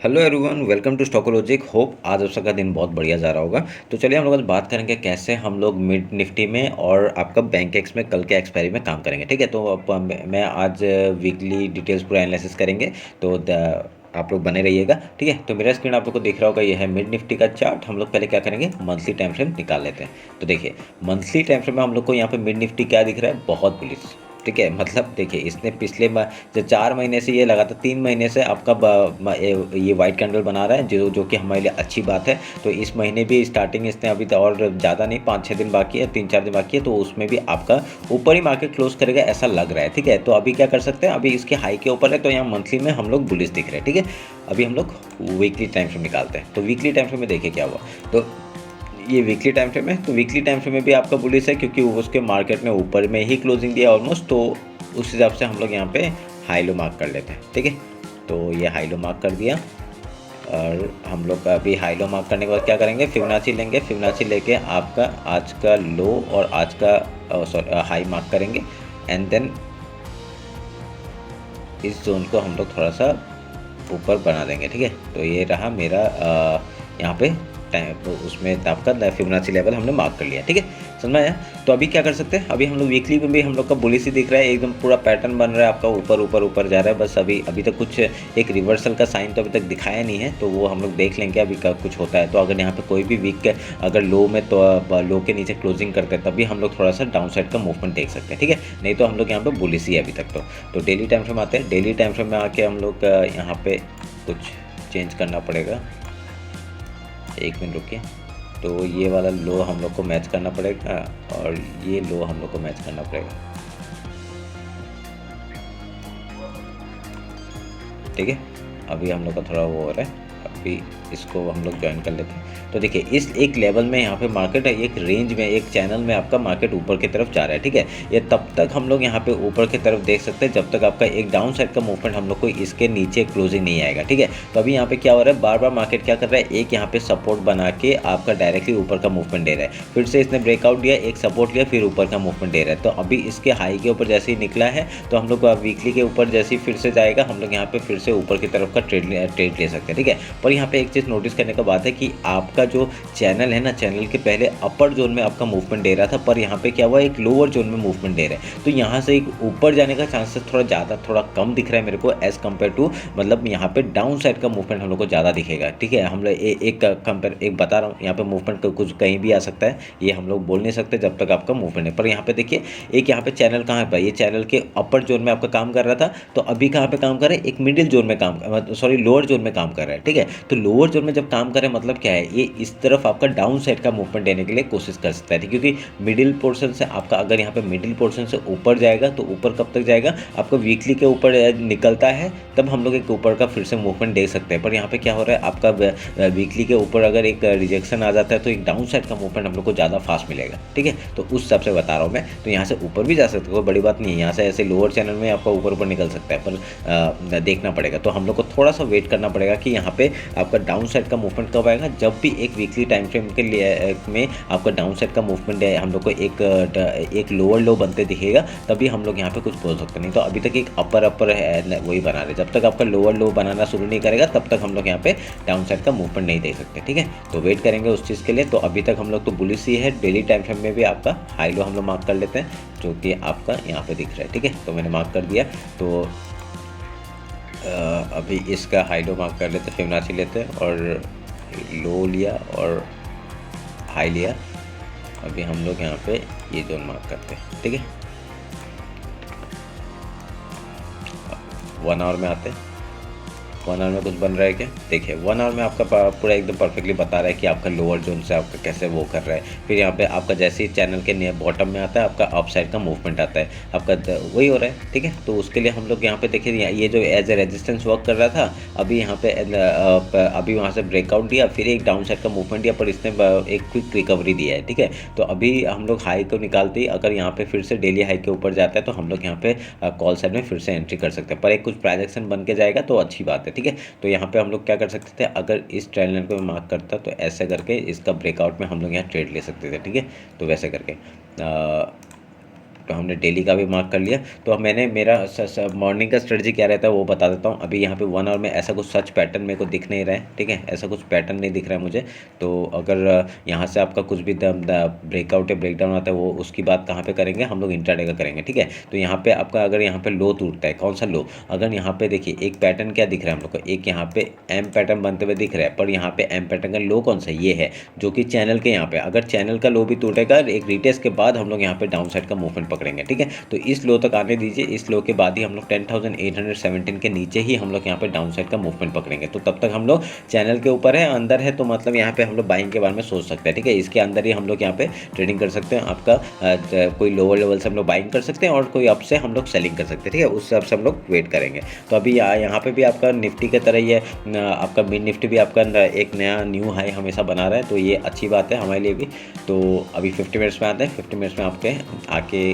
Hello everyone, welcome to Stockologic. Hope आज आप सबका दिन बहुत बढ़िया जा रहा होगा। तो चलिए हम लोग आज बात करेंगे कैसे हम लोग मिड निफ्टी में और आपका बैंक एक्स में कल के एक्सपायरी में काम करेंगे। ठीक है, तो मैं आज वीकली डिटेल्स पूरा एनालिसिस करेंगे। तो आप लोग बने रहिएगा। ठीक है, तो मेरा स्क्रीन आप लोग को दिख रहा होगा, ये है मिड निफ्टी का चार्ट। हम लोग पहले क्या करेंगे, मंथली टाइम फ्रेम निकाल लेते हैं। तो देखिए मंथली टाइम फ्रेम में हम लोग को यहाँ पे मिड निफ्टी क्या दिख रहा है, बहुत बुलिश। ठीक है, मतलब देखिए इसने पिछले जो 4 महीने से ये लगातार 3 महीने से आपका ये वाइट कैंडल बना रहा है, जो कि हमारे लिए अच्छी बात है। तो इस महीने भी स्टार्टिंग इसने अभी तो और ज़्यादा नहीं, 5-6 दिन बाकी है, 3-4 दिन बाकी है, तो उसमें भी आपका ऊपर ही मार्केट क्लोज करेगा ऐसा लग रहा है। ठीक है, तो अभी क्या कर सकते हैं, अभी इसके हाई के ऊपर है, तो यहाँ मंथली में हम लोग बुलिश दिख रहे हैं। ठीक है, अभी हम लोग वीकली टाइम फ्रेम निकालते हैं। तो वीकली टाइम फ्रेम में देखिए क्या हुआ। तो ये वीकली टाइम फ्रेम है, तो वीकली टाइम फ्रेम में भी आपका बुलिश है, क्योंकि उसके मार्केट ने ऊपर में ही क्लोजिंग दिया ऑलमोस्ट। तो उस हिसाब से हम लोग यहाँ पे हाई लो मार्क कर लेते हैं। ठीक है, तो ये हाई लो मार्क कर दिया, और हम लोग अभी हाई लो मार्क करने के बाद क्या करेंगे, फिबोनाची लेंगे। फिबोनाची लेके आपका आज का लो और आज का हाई मार्क करेंगे, एंड देन इस जोन को हम लोग थोड़ा सा ऊपर बना देंगे। ठीक है, तो ये रहा मेरा यहाँ पे टाइम, तो उसमें आपका फिबोनाची लेवल हमने मार्क कर लिया। ठीक है, समझ में आया। तो अभी क्या कर सकते हैं, अभी हम लोग वीकली में भी हम लोग का बुलिश ही दिख रहा है, एकदम पूरा पैटर्न बन रहा है आपका, ऊपर ऊपर ऊपर जा रहा है। बस अभी तक कुछ एक रिवर्सल का साइन तो अभी तक दिखाया नहीं है, तो वो हम लोग देख लेंगे अभी कुछ होता है। तो अगर यहाँ पे कोई भी वीक के अगर लो में, तो लो के नीचे क्लोजिंग करते हैं, तभी हम लोग थोड़ा सा डाउन साइड का मूवमेंट देख सकते हैं। ठीक है, नहीं तो हम लोग यहाँ पे बुलिश ही है अभी तक। तो डेली टाइम फ्रेम आते हैं। डेली टाइम फ्रेम में आके हम लोग यहाँ पे कुछ चेंज करना पड़ेगा। एक मिनट रुकिए। तो ये वाला लो हम लोग को मैच करना पड़ेगा, और ये लो हम लोग को मैच करना पड़ेगा। ठीक है, अभी हम लोग का थोड़ा वो हो रहा है, अभी इसको हम लोग ज्वाइन कर लेते हैं। तो देखिए इस एक लेवल में यहाँ पे मार्केट है, एक रेंज में, एक चैनल में आपका मार्केट ऊपर की तरफ जा रहा है। ठीक है, ये तब तक हम लोग यहाँ पे ऊपर की तरफ देख सकते हैं जब तक आपका एक डाउन साइड का मूवमेंट हम लोग को इसके नीचे क्लोजिंग नहीं आएगा। ठीक है, तो अभी यहाँ पे क्या हो रहा है, बार बार मार्केट क्या कर रहा है, एक यहाँ पे सपोर्ट बना के आपका डायरेक्टली ऊपर का मूवमेंट दे रहा है। फिर से इसने ब्रेकआउट दिया, एक सपोर्ट लिया, फिर ऊपर का मूवमेंट दे रहा है। तो अभी इसके हाई के ऊपर जैसे ही निकला है, तो हम लोग वीकली के ऊपर जैसे ही फिर से जाएगा, हम लोग यहाँ पे फिर से ऊपर की तरफ का ट्रेड ले सकते हैं। ठीक है, पर यहाँ पे एक चीज़ नोटिस करने का बात है कि आपका जो चैनल है ना, चैनल के पहले अपर जोन में आपका मूवमेंट दे रहा था, पर यहाँ पे क्या हुआ, एक लोअर जोन में मूवमेंट दे रहा है। तो यहाँ से एक ऊपर जाने का चांसेस थोड़ा कम दिख रहा है मेरे को, एज कम्पेयर टू, मतलब यहाँ पे डाउन साइड का मूवमेंट हम लोग को ज़्यादा दिखेगा। ठीक है, हम लोग एक बता रहा हूँ, यहाँ पे मूवमेंट कुछ कहीं भी आ सकता है, ये हम लोग बोल नहीं सकते जब तक आपका मूवमेंट है। पर यहाँ पे देखिए एक यहाँ पे चैनल कहाँ पर, ये चैनल के अपर जोन में आपका काम कर रहा था, तो अभी कहाँ पे काम कर रहा है, एक मिडिल जोन में लोअर जोन में काम कर रहा है। ठीक है, तो लोअर जोन में जब काम करे मतलब क्या है, ये इस तरफ आपका डाउन साइड का मूवमेंट देने के लिए कोशिश कर सकता है, क्योंकि मिडिल पोर्शन से आपका, अगर यहाँ पे मिडिल पोर्शन से ऊपर जाएगा, तो ऊपर कब तक जाएगा, आपका वीकली के ऊपर निकलता है, तब हम लोग एक ऊपर का फिर से मूवमेंट देख सकते हैं। पर यहाँ पे क्या हो रहा है, आपका वीकली के ऊपर अगर एक रिजेक्शन आ जाता है, तो एक डाउन साइड का मूवमेंट हम लोग को ज़्यादा फास्ट मिलेगा। ठीक है, तो उस हिसाब से बता रहा हूँ मैं। तो यहाँ से ऊपर भी जा सकते हो, कोई बड़ी बात नहीं है, यहाँ से ऐसे लोअर चैनल में आपका ऊपर निकल सकता है, पर देखना पड़ेगा। तो हम लोग को थोड़ा सा वेट करना पड़ेगा कि यहाँ पे आपका डाउन साइड का मूवमेंट कब आएगा। जब भी एक वीकली टाइम फ्रेम के लिए में आपका डाउन साइड का मूवमेंट है, हम लोग को एक लोअर लो बनते दिखेगा, तभी हम लोग यहाँ पे कुछ बोल सकते नहीं। तो अभी तक एक अपर है वही बना रहे, जब तक आपका लोअर लो बनाना शुरू नहीं करेगा, तब तक हम लोग यहाँ पे डाउन साइड का मूवमेंट नहीं देख सकते। ठीक है, तो वेट करेंगे उस चीज़ के लिए। तो अभी तक हम लोग तो बुलिश ही है। डेली टाइम फ्रेम में भी आपका हाई लो हम लोग मार्क कर लेते हैं, जो कि आपका यहाँ पे दिख रहा है। ठीक है, तो मैंने मार्क कर दिया। तो अभी इसका हाई लो मार्क कर लेते हैं, फिबोनाची लेते हैं, और लो लिया और हाई लिया। अभी हम लोग यहाँ पे ये जोन मार्क करते हैं। ठीक है, 1 आवर में आते हैं। 1 आवर में कुछ बन रहा है क्या, देखिए 1 आवर में आपका पूरा एकदम परफेक्टली बता रहा है कि आपका लोअर जोन से आपका कैसे वो कर रहा है। फिर यहाँ पे आपका जैसे ही चैनल के बॉटम में आता है, आपका अप साइड का मूवमेंट आता है, आपका वही हो रहा है। ठीक है, तो उसके लिए हम लोग यहाँ पे देखिए, ये जो एज ए रेजिस्टेंस वर्क कर रहा था, अभी यहाँ पे अभी वहाँ से ब्रेकआउट दिया, फिर एक डाउन साइड का मूवमेंट दिया, पर इसने एक क्विक रिकवरी दिया है। ठीक है, तो अभी हम लोग हाई को निकालते ही अगर यहाँ पे फिर से डेली हाई के ऊपर जाता है, तो हम लोग यहाँ पे कॉल साइड में फिर से एंट्री कर सकते हैं। पर एक कुछ प्राइजेक्शन बन के जाएगा तो अच्छी बात है। ठीक है, तो यहाँ पे हम लोग क्या कर सकते थे, अगर इस ट्रेंड लाइन को मैं मार्क करता, तो ऐसे करके इसका ब्रेकआउट में हम लोग यहाँ ट्रेड ले सकते थे। ठीक है, तो वैसे करके पे हमने डेली का भी मार्क कर लिया। तो अब मैंने मेरा मॉर्निंग का स्ट्रेटजी क्या रहता है वो बता देता हूँ। अभी यहाँ पे 1 आवर में ऐसा कुछ सच पैटर्न मेरे को दिख नहीं रहा है, ठीक है, ऐसा कुछ पैटर्न नहीं दिख रहा है मुझे। तो अगर यहाँ से आपका कुछ भी ब्रेकआउट या ब्रेकडाउन आता है वो उसकी बात कहाँ पे करेंगे, हम लोग इंट्राडे का करेंगे, ठीक है। तो यहाँ पे आपका अगर यहाँ पे लो टूटता है, कौन सा लो, अगर यहाँ पे देखिए एक पैटर्न क्या दिख रहा है हम लोग को, एक यहाँ पे एम पैटर्न बनते हुए दिख रहा है, पर यहाँ पे एम पैटर्न का लो कौन सा, ये है जो कि चैनल के यहाँ पे, अगर चैनल का लो भी टूटेगा एक रिटेस्ट के बाद हम लोग यहाँ पे डाउन साइड का मूवमेंट पकड़ेंगे, ठीक है। तो इस लो तक आने दीजिए, इस लो के बाद ही हम लोग 10,817 के नीचे ही हम लोग यहाँ पे डाउन साइड का मूवमेंट पकड़ेंगे। तो तब तक हम लोग चैनल के ऊपर है, अंदर है, तो मतलब यहाँ पे हम लोग बाइंग के बारे में सोच सकते हैं, ठीक है। इसके अंदर ही हम लोग यहाँ पे ट्रेडिंग कर सकते हैं। आपका कोई लोअर लेवल से हम लोग बाइंग कर सकते हैं और कोई अप से हम लोग सेलिंग कर सकते हैं, ठीक है। उस हिसाब से हम लोग वेट करेंगे। तो अभी यहाँ पे भी आपका निफ्टी की तरह ही है, आपका मिड निफ्टी भी आपका एक नया न्यू हाई हमेशा बना रहा है, तो ये अच्छी बात है हमारे लिए भी। तो अभी 50 मिनट्स में आते हैं, 50 मिनट्स में आपके आके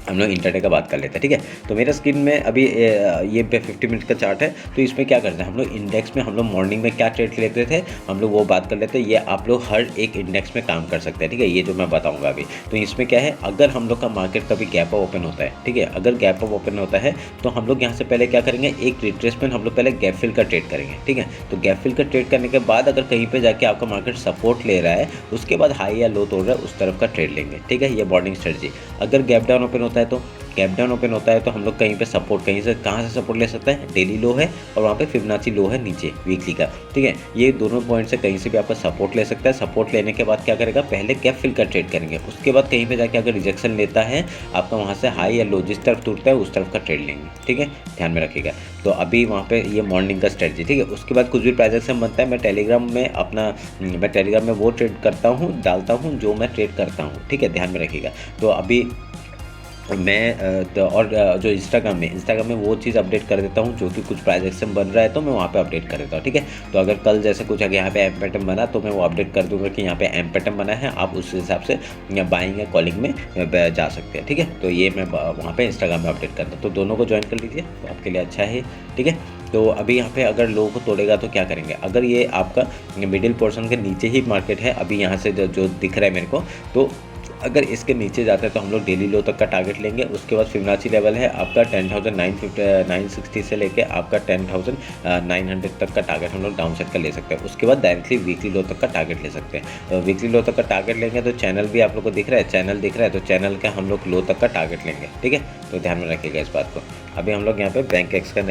हम लोग इंटरडे का बात कर लेते हैं, ठीक है। तो मेरा स्क्रीन में अभी ये 50 मिनट का चार्ट है। तो इसमें क्या करते हैं हम लोग, इंडेक्स में हम लोग मॉर्निंग में क्या ट्रेड लेते थे हम लोग वो बात कर लेते हैं। ये आप लोग हर एक इंडेक्स में काम कर सकते हैं, ठीक है, ये जो मैं बताऊंगा अभी। तो इसमें क्या है, अगर हम लोग का मार्केट कभी गैप अप ओपन होता है, ठीक है, अगर गैप अप ओपन होता है तो हम लोग यहाँ से पहले क्या करेंगे, एक रिट्रेसमेंट हम लोग पहले गैप फिल का ट्रेड करेंगे, ठीक है। तो गैप फिल का ट्रेड करने के बाद अगर कहीं पर जाके आपका मार्केट सपोर्ट ले रहा है, उसके बाद हाई या लो तोड़ रहा है, उस तरफ का ट्रेड लेंगे, ठीक है। ये मॉर्निंग स्ट्रेटजी। अगर गैप डाउन ओपन होता है तो गैप डाउन ओपन होता है तो हम लोग कहीं पे सपोर्ट, कहीं से कहाँ से सपोर्ट ले सकते हैं, डेली लो है और वहाँ पे फिबोनाची लो है नीचे वीकली का, ठीक है। ये दोनों पॉइंट से कहीं से भी आपका सपोर्ट ले सकता है। सपोर्ट लेने के बाद क्या करेगा, पहले गैप फिल का ट्रेड करेंगे, उसके बाद कहीं पे जाके अगर रिजेक्शन लेता है आपका वहाँ से हाई या लो जिस तरफ टूटता है उस तरफ का ट्रेड लेंगे, ठीक है, ध्यान में रखिएगा। तो अभी वहाँ पे ये मॉर्निंग का स्ट्रेटजी, ठीक है। उसके बाद कुछ भी ट्रांजेक्शन बनता है मैं टेलीग्राम में वो ट्रेड करता हूँ, डालता हूँ जो मैं ट्रेड करता हूँ, ठीक है, ध्यान में रखिएगा। तो अभी मैं जो इंस्टाग्राम में वो चीज़ अपडेट कर देता हूँ जो कि कुछ ट्रांजेक्शन बन रहा है तो मैं वहाँ पे अपडेट कर देता हूँ, ठीक है। तो अगर कल जैसे कुछ अगर यहाँ पे एम पैटर्न बना तो मैं वो अपडेट कर दूंगा कि यहाँ पे एम पैटर्न बना है, आप उस हिसाब से बाइंग या कॉलिंग में जा सकते हैं, ठीक है। तो ये मैं वहाँ पे इंस्टाग्राम में अपडेट करता हूँ, तो दोनों को ज्वाइन कर लीजिए, तो आपके लिए अच्छा है, ठीक है। तो अभी यहाँ पे अगर लो को तोड़ेगा तो क्या करेंगे, अगर ये आपका मिडिल पोर्शन के नीचे ही मार्केट है, अभी यहाँ से जो दिख रहा है मेरे को, तो अगर इसके नीचे जाता है तो हम लोग डेली लो तक का टारगेट लेंगे। उसके बाद फिबोनाची लेवल है आपका 10,960 से लेके आपका 10,900 तक का टारगेट हम लोग डाउन साइड का ले सकते हैं। उसके बाद डायरेक्टली वीकली लो तक का टारगेट ले सकते हैं। वीकली लो तक का टारगेट लेंगे तो चैनल भी आप लोग को दिख रहा है, चैनल दिख रहा है, तो चैनल का हम लोग लो तक का टारगेट लेंगे, ठीक है। तो ध्यान में रखिएगा इस बात को। अभी हम लोग यहाँ पे बैंक एक्स का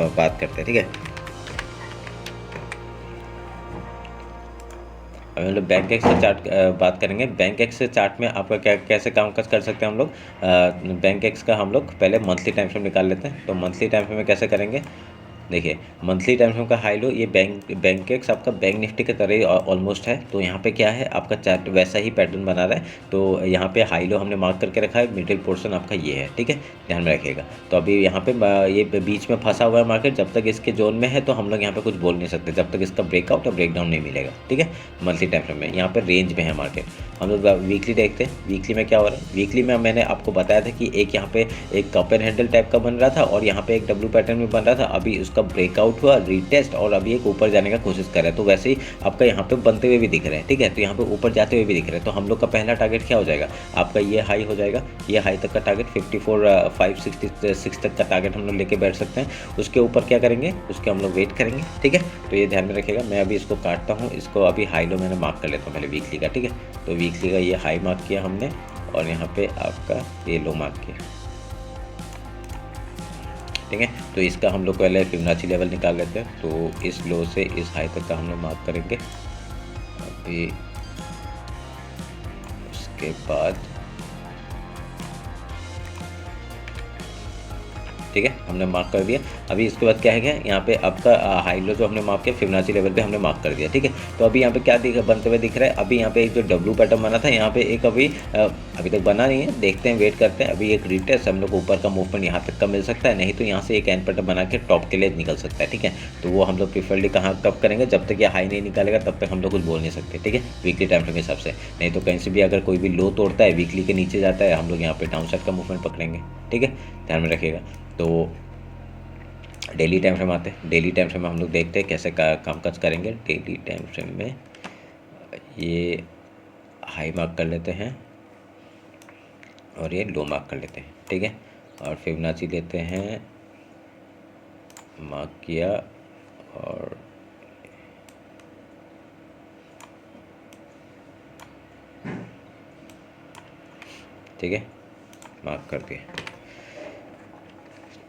बात करते हैं, ठीक है। अभी हम लोग बैंक एक्स का चार्ट बात करेंगे। बैंक एक्स चार्ट में आपका क्या कैसे काम कर सकते हैं हम लोग, बैंक एक्स का हम लोग पहले मंथली टाइम फ्रेम निकाल लेते हैं। तो मंथली टाइम फ्रेम में कैसे करेंगे, देखिए मंथली टाइम फ्रेम का हाई लो, ये बैंक एक्स आपका बैंक निफ्टी के तरह ही ऑलमोस्ट है। तो यहाँ पे क्या है, आपका चार्ट वैसा ही पैटर्न बना रहा है। तो यहाँ पे हाई लो हमने मार्क करके रखा है, मिडिल पोर्शन आपका ये है, ठीक है, ध्यान में रखिएगा। तो अभी यहाँ पे ये बीच में फंसा हुआ है मार्केट, जब तक इसके जोन में है तो हम लोग यहाँ पे कुछ बोल नहीं सकते, जब तक इसका ब्रेकआउट और ब्रेकडाउन नहीं मिलेगा, ठीक है। मंथली टाइम फ्रेम में यहाँ पे रेंज में है मार्केट। हम लोग वीकली देखते हैं, वीकली में क्या हो रहा है। वीकली में मैंने आपको बताया था कि एक यहाँ पे एक कप एंड हैंडल टाइप का बन रहा था और यहाँ पे एक डब्ल्यू पैटर्न भी बन रहा था। अभी उसका ब्रेकआउट हुआ, रीटेस्ट, और अभी एक ऊपर जाने का कोशिश कर रहा है। तो वैसे ही आपका यहाँ पे बनते हुए भी दिख रहे हैं, ठीक है। तो यहाँ पे ऊपर जाते हुए भी दिख रहे हैं। तो हम लोग का पहला टारगेट क्या हो जाएगा, आपका ये हाई हो जाएगा, ये हाई तक का टारगेट 54,566 तक का टारगेट हम लोग लेके बैठ सकते हैं। उसके ऊपर क्या करेंगे, उसके हम लोग वेट करेंगे, ठीक है। तो ये ध्यान में रखिएगा। मैं अभी इसको काटता हूँ, इसको अभी हाई लो मैंने मार्क कर लेता हूँ पहले वीकली का, ठीक है। तो वीकली का ये हाई मार्क किया हमने और यहाँ पे आपका ये लो मार्क किया, ठीक है। तो इसका हम लोग पहले फिबोनाची लेवल निकाल लेते हैं। तो इस लो से इस हाई तक का हम लोग मार्क करेंगे। अभी उसके बाद ठीक है, हमने मार्क कर दिया। अभी इसके बाद क्या है, क्या यहाँ पे आपका हाई लो जो हमने मार्क किया फिबोनाची लेवल पे हमने मार्क कर दिया, ठीक है। तो अभी यहाँ पे क्या बनते हुए दिख रहा है, अभी यहाँ पे एक जो डब्ल्यू पैटर्न बना था, यहाँ पे एक अभी तक बना नहीं है, देखते हैं, वेट करते हैं। अभी एक रिटेस्ट हम लोग को ऊपर का मूवमेंट यहाँ तक का मिल सकता है, नहीं तो यहाँ से एक एंड पैटर्न बना के टॉप के लिए निकल सकता है, ठीक है। तो वो हम लोग प्रीफरली कहाँ कब करेंगे, जब तक ये हाई नहीं निकालेगा तब तक हम लोग कुछ बोल नहीं सकते, ठीक है, वीकली टाइम फ्रेम के हिसाब से। नहीं तो कहीं से भी अगर कोई भी लो तोड़ता है, वीकली के नीचे जाता है, हम लोग यहाँ पे डाउन साइड का मूवमेंट पकड़ेंगे, ठीक है, ध्यान में रखिएगा। तो डेली टाइम फ्रेम आते हैं। डेली टाइम फ्रेम में हम लोग देखते हैं कैसे कामकाज करेंगे। डेली टाइम फ्रेम में ये हाई मार्क कर लेते हैं और ये लो मार्क कर लेते हैं, ठीक है। और फिबोनाची लेते हैं, मार्क किया और ठीक है, मार्क कर दिया।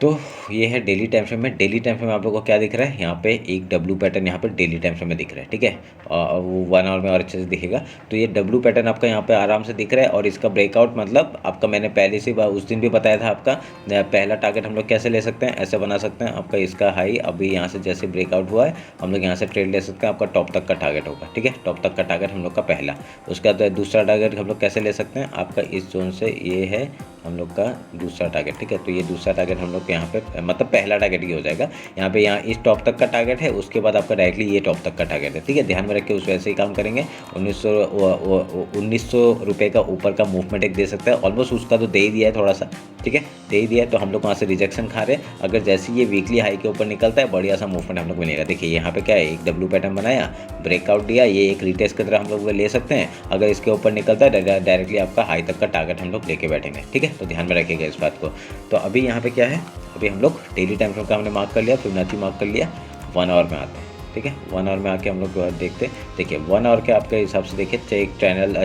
तो ये है डेली टाइम फ्रेम में। डेली टाइम फ्रेम में आप लोगों को क्या दिख रहा है, यहाँ पे एक डब्लू पैटर्न यहाँ पे डेली टाइम फ्रेम में दिख रहा है, ठीक है। और वो 1 आवर में और अच्छे से दिखेगा। तो ये डब्लू पैटर्न आपका यहाँ पे आराम से दिख रहा है। और इसका ब्रेकआउट मतलब आपका, मैंने पहले से उस दिन भी बताया था आपका, पहला टारगेट हम लोग कैसे ले सकते हैं, ऐसे बना सकते हैं। आपका इसका हाई अभी यहाँ से जैसे ब्रेकआउट हुआ है, हम लोग यहाँ से ट्रेड ले सकते हैं। आपका टॉप तक का टारगेट होगा, ठीक है। टॉप तक का टारगेट हम लोग का पहला। उसका दूसरा टारगेट हम लोग कैसे ले सकते हैं, आपका इस जोन से ये है हम लोग का दूसरा टारगेट, ठीक है। तो ये दूसरा टारगेट हम लोग यहाँ पे मतलब पहला टारगेट ये हो जाएगा। यहाँ पे यहाँ इस टॉप तक का टारगेट है, उसके बाद आपका डायरेक्टली ये टॉप तक का टारगेट है, ठीक है। ध्यान में रख के उस वैसे ही काम करेंगे। 1900 रुपये का ऊपर का मूवमेंट एक दे सकता है, ऑलमोस्ट उसका तो दे ही दिया है थोड़ा सा, ठीक है, दे ही दिया है। तो हम लोग वहाँ से रिजेक्शन खा रहे हैं। अगर जैसे ये वीकली हाई के ऊपर निकलता है, बढ़िया सा मूवमेंट हम लोग मिलेगा। देखिए यहाँ पे क्या है, एक डब्ल्यू पैटर्न बनाया, ब्रेकआउट दिया, ये एक रिटेस्ट की तरह हम लोग ले सकते हैं। अगर इसके ऊपर निकलता है, डायरेक्टली आपका हाई तक का टारगेट हम लोग लेके बैठेंगे, ठीक है। तो ध्यान में रखिएगा इस बात को। तो अभी यहाँ पे क्या है, अभी हम लोग डेली टाइम फ्रेम का हमने मार्क कर लिया, फिबोनाची मार्क कर लिया। 1 आवर में आते हैं, ठीक है। 1 आवर में आके हम लोग देखते हैं। देखिए 1 आवर के आपके हिसाब से देखिए, एक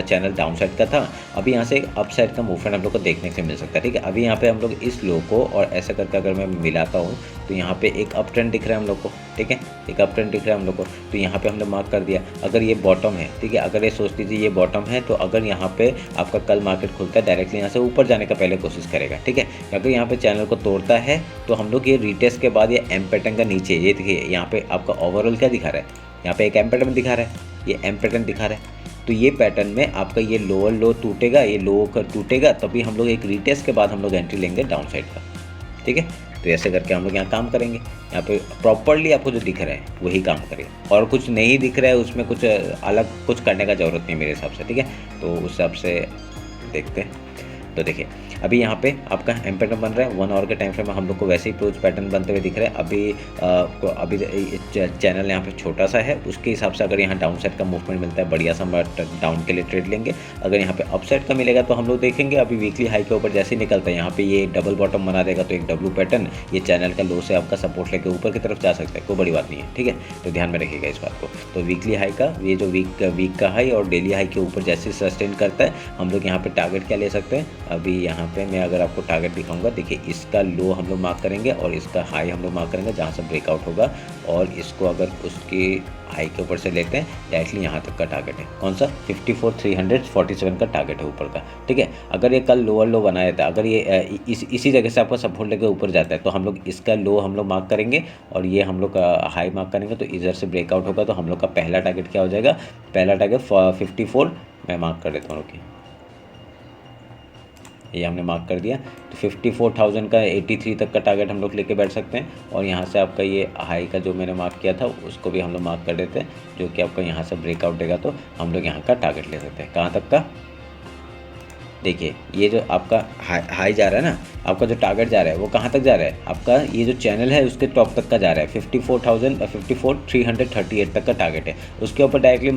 चैनल डाउन साइड का था। अभी यहाँ से एक अप साइड का मूवमेंट हम लोग को देखने से मिल सकता है, ठीक है। अभी यहाँ पे हम लोग इस लो को और ऐसा करके अगर मैं मिलाता हूँ, तो यहाँ पे एक अप ट्रेंड दिख रहा है हम लोग को, ठीक है, एक अप ट्रेंड दिख रहा है हम लोग को। तो यहाँ पे हमने मार्क कर दिया। अगर ये बॉटम है, ठीक है, अगर ये सोच लीजिए ये बॉटम है, तो अगर यहाँ पे आपका कल मार्केट खुलता है, डायरेक्टली यहाँ से ऊपर जाने का पहले कोशिश करेगा, ठीक है। अगर यहाँ पे चैनल को तोड़ता है, तो हम लोग ये रिटेस्ट के बाद ये एम पैटर्न का नीचे, ये देखिए यहाँ पे आपका ओवरऑल क्या दिखा रहा है, यहाँ पे एक एम पैटर्न दिखा रहा है, ये एम पैटर्न दिखा रहा है। तो ये पैटर्न में आपका ये लोअर लो टूटेगा, ये लो कर टूटेगा, तभी हम लोग एक रिटेस्ट के बाद हम लोग एंट्री लेंगे डाउन साइड का, ठीक है। तो ऐसे करके हम लोग यहाँ काम करेंगे। यहाँ पे प्रॉपरली आपको जो दिख रहा है वही काम करें, और कुछ नहीं दिख रहा है उसमें कुछ अलग कुछ करने का ज़रूरत नहीं मेरे हिसाब से, ठीक है। तो उस हिसाब से देखते हैं। तो देखिए अभी यहाँ पे आपका एम पैटर्न बन रहा है। 1 आवर के टाइम फ्रेम में हम लोग को वैसे ही क्लोज पैटर्न बनते हुए दिख रहा है। अभी चैनल यहाँ पे छोटा सा है, उसके हिसाब से अगर यहाँ डाउन साइड का मूवमेंट मिलता है, बढ़िया सा डाउन के लिए ट्रेड लेंगे। अगर यहाँ पे अप साइड का मिलेगा तो हम लोग देखेंगे। अभी वीकली हाई के ऊपर जैसे ही निकलता है, यहाँ पे ये डबल बॉटम बना देगा, तो एक डब्लू पैटर्न ये चैनल का लो से आपका सपोर्ट लेके ऊपर की तरफ जा सकता है, कोई बड़ी बात नहीं है, ठीक है। तो ध्यान में रखिएगा इस बात को। तो वीकली हाई का ये जो वीक का हाई और डेली हाई के ऊपर जैसे सस्टेन करता है, हम लोग यहाँ पे टारगेट क्या ले सकते हैं। अभी यहाँ पे मैं अगर आपको टारगेट दिखाऊंगा, देखिए इसका लो हम लोग मार्क करेंगे और इसका हाई हम लोग मार्क करेंगे जहाँ से ब्रेकआउट होगा, और इसको अगर उसके हाई के ऊपर से लेते हैं, डायरेक्टली यहाँ तक का टारगेट है। कौन सा, 54,347 का टारगेट है ऊपर का, ठीक है। अगर ये कल लोअर लो बनाया था, अगर ये इसी जगह से आपका सपोर्ट लेकर ऊपर जाता है, तो हम लोग इसका लो हम लोग मार्क करेंगे और ये हम लोग का हाई मार्क करेंगे। तो इधर से ब्रेकआउट होगा, तो हम लोग का पहला टारगेट क्या हो जाएगा, पहला टारगेट 54 मैं मार्क कर देता हूँ, ओके, ये हमने मार्क कर दिया। तो 54,000 का 83 तक का टारगेट हम लोग लेके बैठ सकते हैं। और यहाँ से आपका ये हाई का जो मैंने मार्क किया था उसको भी हम लोग मार्क कर देते हैं, जो कि आपका यहाँ से ब्रेकआउट देगा, तो हम लोग यहाँ का टारगेट ले सकते हैं। कहाँ तक का, देखिए ये जो आपका हाई जा रहा है ना, आपका जो टारगेट जा रहा है वो कहाँ तक जा रहा है, आपका ये जो चैनल है उसके टॉप तक का जा रहा है। 54,338 तक का टारगेट है, उसके ऊपर डायरेक्टली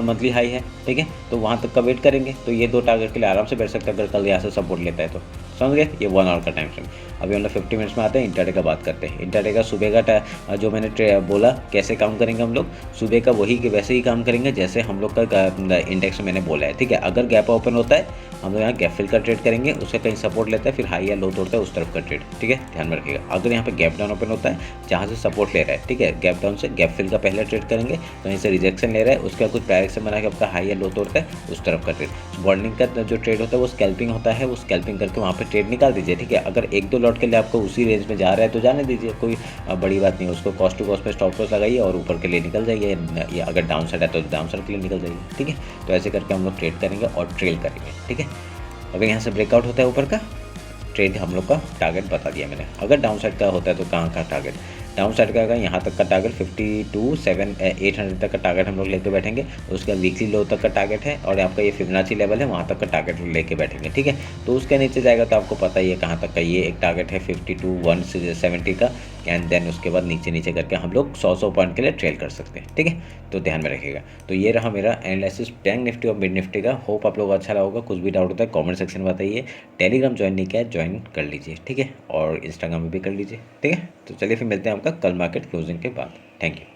मंथली हाई है, ठीक है। तो वहाँ तक का वेट करेंगे। तो ये दो टारगेट के लिए आराम से बैठ सकते हैं, अगर कल यहाँ से सपोर्ट लेता है तो, समझ गए। ये 1 आवर का टाइम फ्रेम। अभी हम लोग 50 मिनट्स में आते हैं, इंटरडे का बात करते हैं। इंटरडे का सुबह का जो मैंने बोला कैसे काम करेंगे हम लोग, सुबह का वही के वैसे ही काम करेंगे जैसे हम लोग का इंडेक्स में मैंने बोला है, ठीक है। अगर गैप ओपन होता है, हम लोग यहाँ गैप फिल का ट्रेड करेंगे, उसका कहीं सपोर्ट लेता है, फिर हाई या लो तोड़ता है, उस तरफ का ट्रेड, ठीक है, ध्यान में रखिएगा। अगर यहाँ पे गैप डाउन ओपन होता है, जहाँ से सपोर्ट ले रहा है, ठीक है, गैप डाउन से गैप फिल का पहले ट्रेड करेंगे, कहीं से रिजेक्शन ले रहा है, उसका कुछ डायरेक्शन बना के आपका हाई या लो तोड़ता है, उस तरफ का ट्रेड। बॉन्डिंग का जो ट्रेड होता है वो स्कैल्पिंग होता है, वो स्कैल्पिंग करके वहाँ पे ट्रेड निकाल दीजिए, ठीक है। अगर 1-2 लॉट के लिए आपको उसी रेंज में जा रहा है तो जाने दीजिए, कोई बड़ी बात नहीं है। उसको कॉस्ट टू कॉस्ट पे स्टॉप लॉस लगाइए और ऊपर के लिए निकल जाइए, या अगर डाउन साइड है तो डाउन साइड के लिए निकल जाइए, ठीक है। तो ऐसे करके हम लोग ट्रेड करेंगे और ट्रेल करेंगे, ठीक है। अगर यहाँ से ब्रेकआउट होता है ऊपर का, ट्रेड हम लोग का टारगेट बता दिया मैंने। अगर डाउन साइड का होता है तो कहाँ का टारगेट, डाउन साइड का आएगा यहाँ तक का टारगेट 52,800 तक का टारगेट हम लोग लेके बैठेंगे। उसका वीकली लो तक का टारगेट है, और आपका ये फिबोनाची लेवल है, वहाँ तक का टारगेट लेके बैठेंगे, ठीक है। तो उसके नीचे जाएगा तो आपको पता ही है कहाँ तक का, ये एक टारगेट है 52,170 का, एंड देन उसके बाद नीचे नीचे करके हम लोग 100 पॉइंट के लिए ट्रेल कर सकते हैं, ठीक है। तो ध्यान में रखिएगा। तो ये रहा मेरा एनालिसिस बैंक निफ्टी और मिड निफ्टी का। होप आप लोग अच्छा लगा होगा। कुछ भी डाउट होता है कमेंट सेक्शन में बताइए। टेलीग्राम ज्वाइन नहीं किया है, ज्वाइन कर लीजिए, ठीक है। और इंस्टाग्राम में भी कर लीजिए, ठीक है। तो चलिए फिर मिलते हैं आपका कल मार्केट क्लोजिंग के बाद। Thank you.